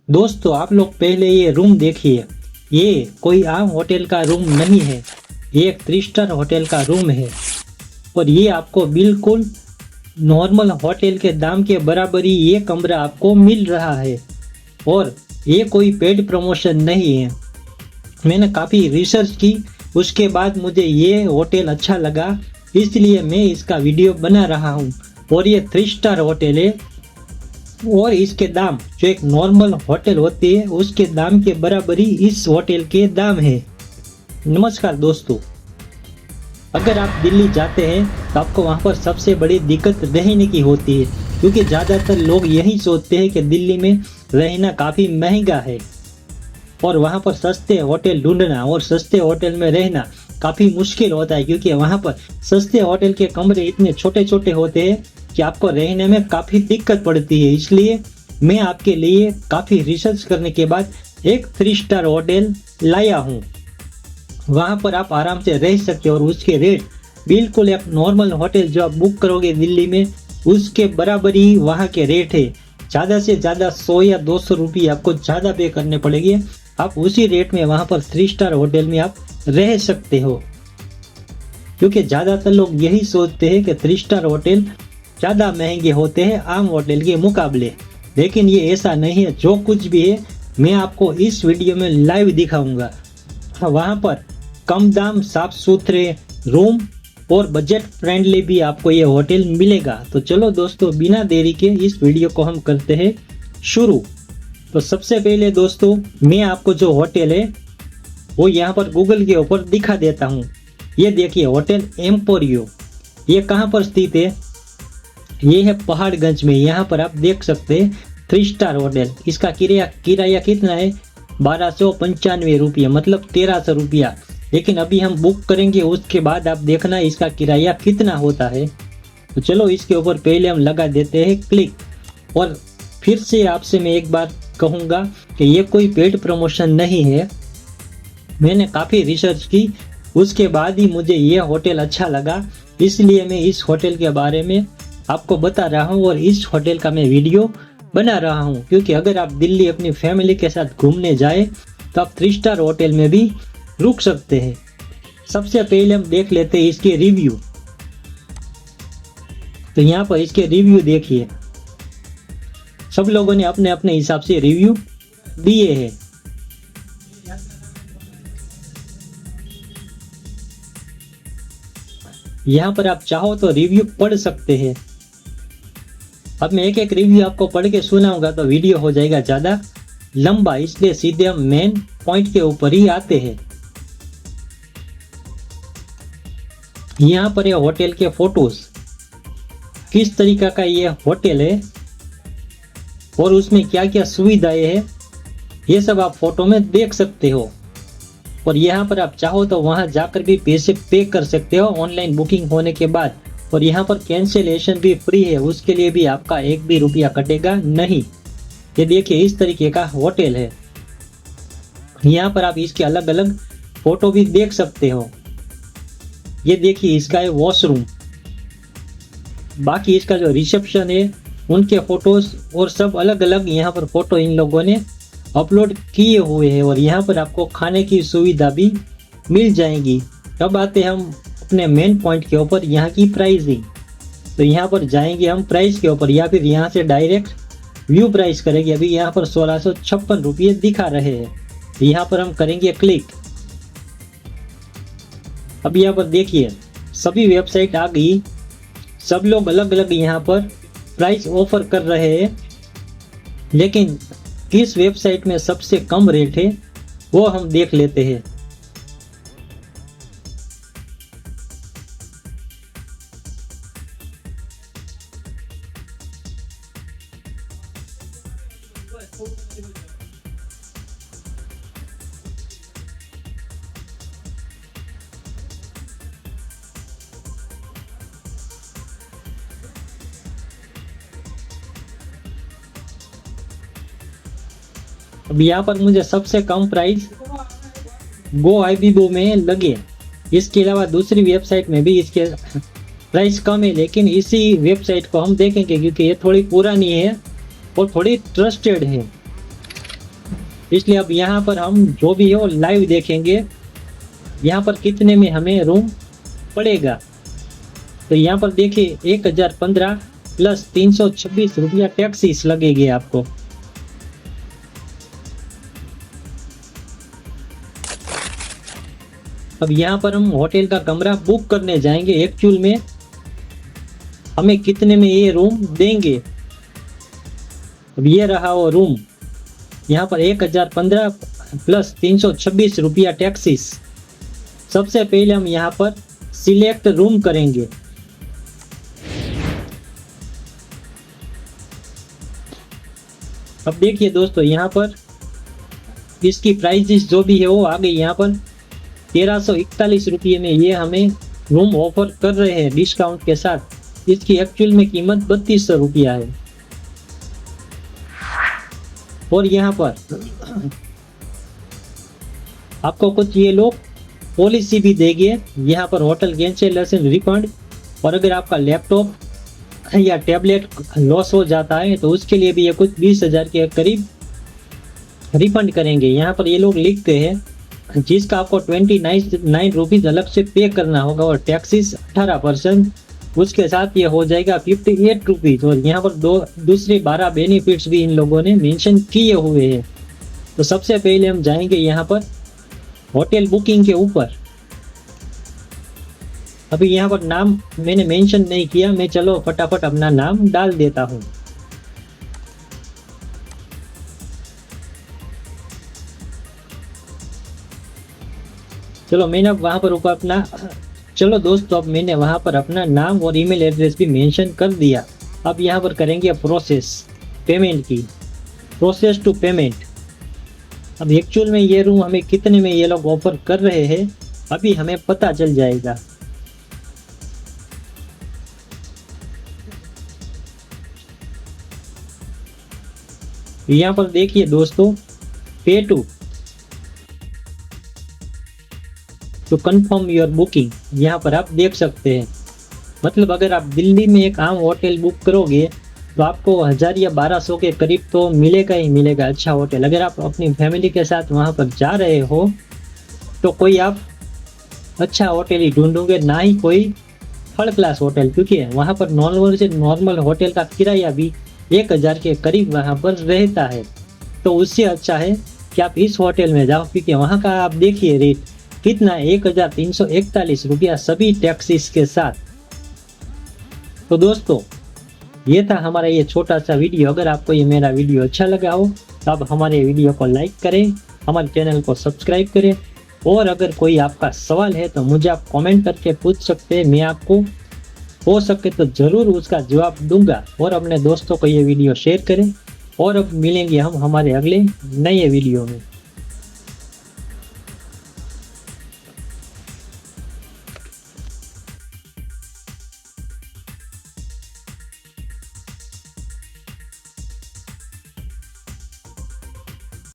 दोस्तों आप लोग पहले ये रूम देखिए। ये कोई आम होटल का रूम नहीं है, ये एक 3 स्टार होटल का रूम है और ये आपको बिल्कुल नॉर्मल होटल के दाम के बराबर ही ये कमरा आपको मिल रहा है और ये कोई पेड प्रमोशन नहीं है। मैंने काफ़ी रिसर्च की, उसके बाद मुझे ये होटल अच्छा लगा, इसलिए मैं इसका वीडियो बना रहा हूँ। और ये 3 स्टार होटल है और इसके दाम जो एक नॉर्मल होटल होती है उसके दाम के बराबर ही इस होटल के दाम है। नमस्कार दोस्तों, अगर आप दिल्ली जाते हैं तो आपको वहाँ पर सबसे बड़ी दिक्कत रहने की होती है, क्योंकि ज़्यादातर लोग यही सोचते हैं कि दिल्ली में रहना काफ़ी महंगा है और वहाँ पर सस्ते होटल ढूंढना और सस्ते होटल में रहना काफ़ी मुश्किल होता है, क्योंकि वहाँ पर सस्ते होटल के कमरे इतने छोटे छोटे होते हैं कि आपको रहने में काफ़ी दिक्कत पड़ती है। इसलिए मैं आपके लिए काफ़ी रिसर्च करने के बाद एक 3 स्टार होटल लाया हूँ। वहाँ पर आप आराम से रह सकते हो और उसके रेट बिल्कुल एक नॉर्मल होटल जो आप बुक करोगे दिल्ली में उसके बराबर ही वहाँ के रेट है। ज़्यादा से ज़्यादा 100 या 200 रुपये आपको ज़्यादा पे करने पड़ेंगे, आप उसी रेट में वहाँ पर 3 स्टार होटल में आप रह सकते हो। क्योंकि ज़्यादातर लोग यही सोचते हैं कि 3 स्टार होटल ज़्यादा महंगे होते हैं आम होटल के मुकाबले, लेकिन ये ऐसा नहीं है। जो कुछ भी है मैं आपको इस वीडियो में लाइव दिखाऊंगा। वहाँ पर कम दाम, साफ सुथरे रूम और बजट फ्रेंडली भी आपको ये होटल मिलेगा। तो चलो दोस्तों, बिना देरी के इस वीडियो को हम करते हैं शुरू। तो सबसे पहले दोस्तों मैं आपको जो होटल है वो यहाँ पर गूगल के ऊपर दिखा देता हूँ। ये देखिए होटल एम्पोरियो, ये कहाँ पर स्थित है? ये है पहाड़गंज में। यहाँ पर आप देख सकते हैं 3 स्टार होटल। इसका किराया कितना है? 1295 रुपया, मतलब 1300 रुपया। लेकिन अभी हम बुक करेंगे, उसके बाद आप देखना इसका किराया कितना होता है। तो चलो इसके ऊपर पहले हम लगा देते हैं क्लिक। और फिर से आपसे मैं एक बार कहूँगा कि ये कोई पेड प्रमोशन नहीं है। मैंने काफ़ी रिसर्च की, उसके बाद ही मुझे ये होटल अच्छा लगा, इसलिए मैं इस होटल के बारे में आपको बता रहा हूँ और इस होटल का मैं वीडियो बना रहा हूँ। क्योंकि अगर आप दिल्ली अपनी फैमिली के साथ घूमने जाए तो आप 3 स्टार होटल में भी रुक सकते हैं। सबसे पहले हम देख लेते हैं इसके रिव्यू। तो यहाँ पर इसके रिव्यू देखिए, सब लोगों ने अपने अपने हिसाब से रिव्यू दिए हैं। यहाँ पर आप चाहो तो रिव्यू पढ़ सकते हैं। अब मैं एक एक रिव्यू आपको पढ़ के सुनाऊंगा तो वीडियो हो जाएगा ज़्यादा लंबा, इसलिए सीधे हम मेन पॉइंट के ऊपर ही आते हैं। यहाँ पर ये होटल के फोटोज, किस तरीका का ये होटल है और उसमें क्या क्या सुविधाएं हैं, ये सब आप फोटो में देख सकते हो। और यहाँ पर आप चाहो तो वहाँ जाकर भी पैसे पे कर सकते हो ऑनलाइन बुकिंग होने के बाद। और यहाँ पर कैंसिलेशन भी फ्री है, उसके लिए भी आपका 1 भी रुपया कटेगा नहीं। ये देखिए इस तरीके का होटल है। यहाँ पर आप इसके अलग अलग फोटो भी देख सकते हो। ये देखिए इसका है वॉशरूम, बाकी इसका जो रिसेप्शन है उनके फोटोज और सब अलग अलग यहाँ पर फोटो इन लोगों ने अपलोड किए हुए हैं। और यहाँ पर आपको खाने की सुविधा भी मिल जाएगी। अब आते हैं हम अपने मेन पॉइंट के ऊपर, यहाँ की प्राइसिंग। तो यहाँ पर जाएंगे हम प्राइस के ऊपर, या फिर यहाँ से डायरेक्ट व्यू प्राइस करेंगे। अभी यहाँ पर 1656 रुपये दिखा रहे हैं, यहाँ पर हम करेंगे क्लिक। अब यहाँ पर देखिए सभी वेबसाइट आ गई, सब लोग अलग अलग यहाँ पर प्राइस ऑफर कर रहे हैं, लेकिन किस वेबसाइट में सबसे कम रेट है वो हम देख लेते हैं। अब यहाँ पर मुझे सबसे कम प्राइस GoIbibo में लगे। इसके अलावा दूसरी वेबसाइट में भी इसके प्राइस कम है, लेकिन इसी वेबसाइट को हम देखेंगे क्योंकि ये थोड़ी पुरानी है और थोड़ी ट्रस्टेड है। इसलिए अब यहाँ पर हम जो भी हो लाइव देखेंगे, यहाँ पर कितने में हमें रूम पड़ेगा। तो यहाँ पर देखिए 1015 प्लस 326 रुपया टैक्सीस लगेगी आपको। अब यहाँ पर हम होटल का कमरा बुक करने जाएंगे, एक्चुअल में हमें कितने में ये रूम देंगे। अब ये रहा वो रूम, यहाँ पर 1015 प्लस 326 रुपया टैक्सीस। सबसे पहले हम यहाँ पर सिलेक्ट रूम करेंगे। अब देखिए दोस्तों, यहाँ पर इसकी प्राइसेस जो भी है वो आ गई। यहाँ पर 1341 रुपये में ये हमें रूम ऑफर कर रहे हैं डिस्काउंट के साथ। इसकी एक्चुअल में कीमत 3200 रुपया है। और यहाँ पर आपको कुछ ये लोग पॉलिसी भी देंगे, यहाँ पर होटल कैंसिलेशन रिफंड, और अगर आपका लैपटॉप या टैबलेट लॉस हो जाता है तो उसके लिए भी ये कुछ 20,000 के करीब रिफंड करेंगे। यहाँ पर ये लोग लिखते हैं जिसका आपको 29 रुपीज़ अलग से पे करना होगा और टैक्सेस 18%, उसके साथ ये हो जाएगा 58 रुपीज़। और यहाँ पर दूसरे 12 बेनिफिट्स भी इन लोगों ने मेंशन किए हुए हैं। तो सबसे पहले हम जाएंगे यहाँ पर होटल बुकिंग के ऊपर। अभी यहाँ पर नाम मैंने मेंशन नहीं किया, मैं चलो फटाफट अपना नाम डाल देता हूँ। चलो मैंने अब वहाँ पर ऊपर अपना चलो दोस्तों, अब मैंने वहाँ पर अपना नाम और ईमेल एड्रेस भी मेंशन कर दिया। अब यहाँ पर करेंगे प्रोसेस पेमेंट की, प्रोसेस टू पेमेंट। अब एक्चुअल में ये रूम हमें कितने में ये लोग ऑफर कर रहे हैं अभी हमें पता चल जाएगा। यहाँ पर देखिए दोस्तों, पे टू कंफर्म योर बुकिंग, यहाँ पर आप देख सकते हैं। मतलब अगर आप दिल्ली में एक आम होटल बुक करोगे तो आपको 1000 या 1200 के करीब तो मिलेगा ही मिलेगा अच्छा होटल। अगर आप अपनी फैमिली के साथ वहाँ पर जा रहे हो तो कोई आप अच्छा होटल ही ढूंढोगे, ना ही कोई थर्ड क्लास होटल, क्योंकि वहाँ पर नॉर्मल होटल का किराया भी 1000 के करीब वहाँ पर रहता है। तो उससे अच्छा है कि आप इस होटल में जाओ, क्योंकि वहाँ का आप देखिए रेट कितना, 1341 रुपया सभी टैक्सेस के साथ। तो दोस्तों ये था हमारा ये छोटा सा वीडियो। अगर आपको ये मेरा वीडियो अच्छा लगा हो तो आप हमारे वीडियो को लाइक करें, हमारे चैनल को सब्सक्राइब करें, और अगर कोई आपका सवाल है तो मुझे आप कमेंट करके पूछ सकते हैं। मैं आपको हो सके तो ज़रूर उसका जवाब दूंगा। और अपने दोस्तों को ये वीडियो शेयर करें। और अब मिलेंगे हम हमारे अगले नए वीडियो में।